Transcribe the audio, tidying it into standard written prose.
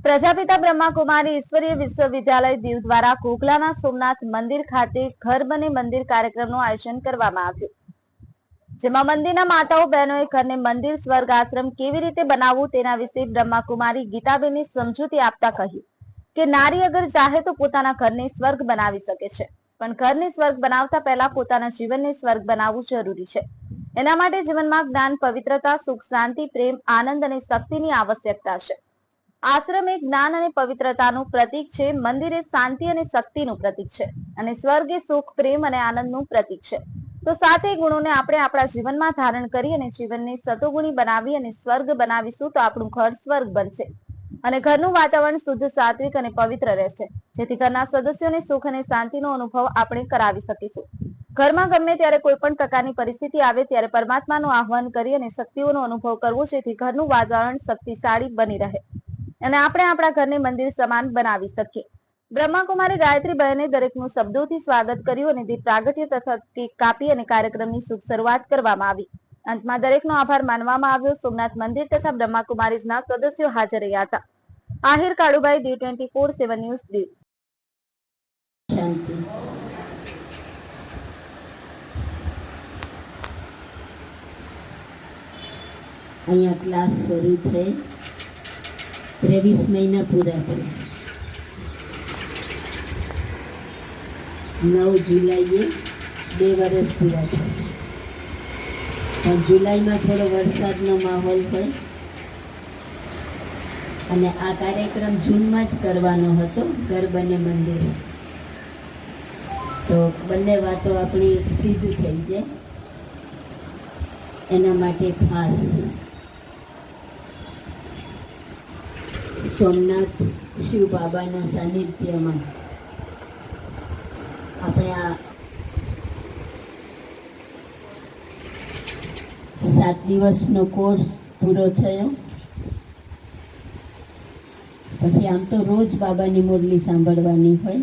પ્રજાપિતા બ્રહ્માકુમારી ઈશ્વરીય વિશ્વવિદ્યાલય દીવ દ્વારા ઘોઘલાના સોમનાથ મંદિર ખાતે ઘર બને મંદિર કાર્યક્રમનું આયોજન કરવામાં આવ્યું, જેમાં મંદિરના માતાઓ બહેનોએ ઘરને મંદિર સ્વર્ગ આશ્રમ કેવી રીતે બનાવવું તેના વિશે બ્રહ્માકુમારી ગીતાબેનની સમજૂતી આપતા કહ્યું કે નારી અગર ચાહે તો પોતાના ઘરને સ્વર્ગ બનાવી શકે છે, પણ ઘરને સ્વર્ગ બનાવતા પહેલા પોતાના જીવનને સ્વર્ગ બનાવવું જરૂરી છે। એના માટે જીવનમાં જ્ઞાન, પવિત્રતા, સુખ, શાંતિ, પ્રેમ, આનંદ અને શક્તિની આવશ્યકતા છે। આશ્રમ એ જ્ઞાન અને પવિત્રતાનું પ્રતીક છે, મંદિર એ શાંતિ અને શક્તિનું પ્રતીક છે અને સ્વર્ગ એ સુખ, પ્રેમ અને આનંદનું પ્રતીક છે। તો સાતે ગુણોને આપણે આપણા જીવનમાં ધારણ કરી અને જીવનને સતોગુણી બનાવી અને સ્વર્ગ બનાવીશું તો આપણું ઘર સ્વર્ગ બનશે અને ઘરનું વાતાવરણ શુદ્ધ, સાત્વિક અને પવિત્ર રહેશે, જેથી ઘરના સદસ્યોને સુખ અને શાંતિનો અનુભવ આપણે કરાવી શકીશું। ઘરમાં ગમે ત્યારે કોઈ પણ પ્રકારની પરિસ્થિતિ આવે ત્યારે પરમાત્માનું આહ્વાન કરી અને શક્તિઓનો અનુભવ કરવો, જેથી ઘરનું વાતાવરણ શક્તિશાળી બની રહે અને આપણે આપણા ઘરને મંદિર સમાન બનાવી શકીએ। બ્રહ્માકુમારી ગાયત્રી બહેને દરેકનું શબ્દોથી સ્વાગત કર્યું અને દીપ પ્રાગટ્ય તથા કેક કાપી અને કાર્યક્રમની શુભ શરૂઆત કરવામાં આવી। અંતમાં દરેકનો આભાર માનવામાં આવ્યો। સોમનાથ મંદિર તથા બ્રહ્માકુમારીઝના સદસ્યો હાજર રહ્યા હતા। આહિર કાળુભાઈ, દીવ 24/7 ન્યૂઝ, દીવ। શાંતિ। અહીંયા ક્લાસ શરૂ થઈ 23 મહિના પૂરા થયા। 9 જુલાઈએ 2 વર્ષ પૂરા થશે, પણ જુલાઈમાં થોડો વરસાદનો માહોલ હોય અને આ કાર્યક્રમ જૂનમાં જ કરવાનો હતો, ઘર બને મંદિર, તો બંને વાતો આપણી સિદ્ધ થઈ જાય, એના માટે ખાસ સોમનાથ શિવ બાબાના સાનિધ્યમાં આપણે આ 7 દિવસનો કોર્સ પૂરો થયો। પછી આમ તો રોજ બાબાની મુરલી સાંભળવાની હોય,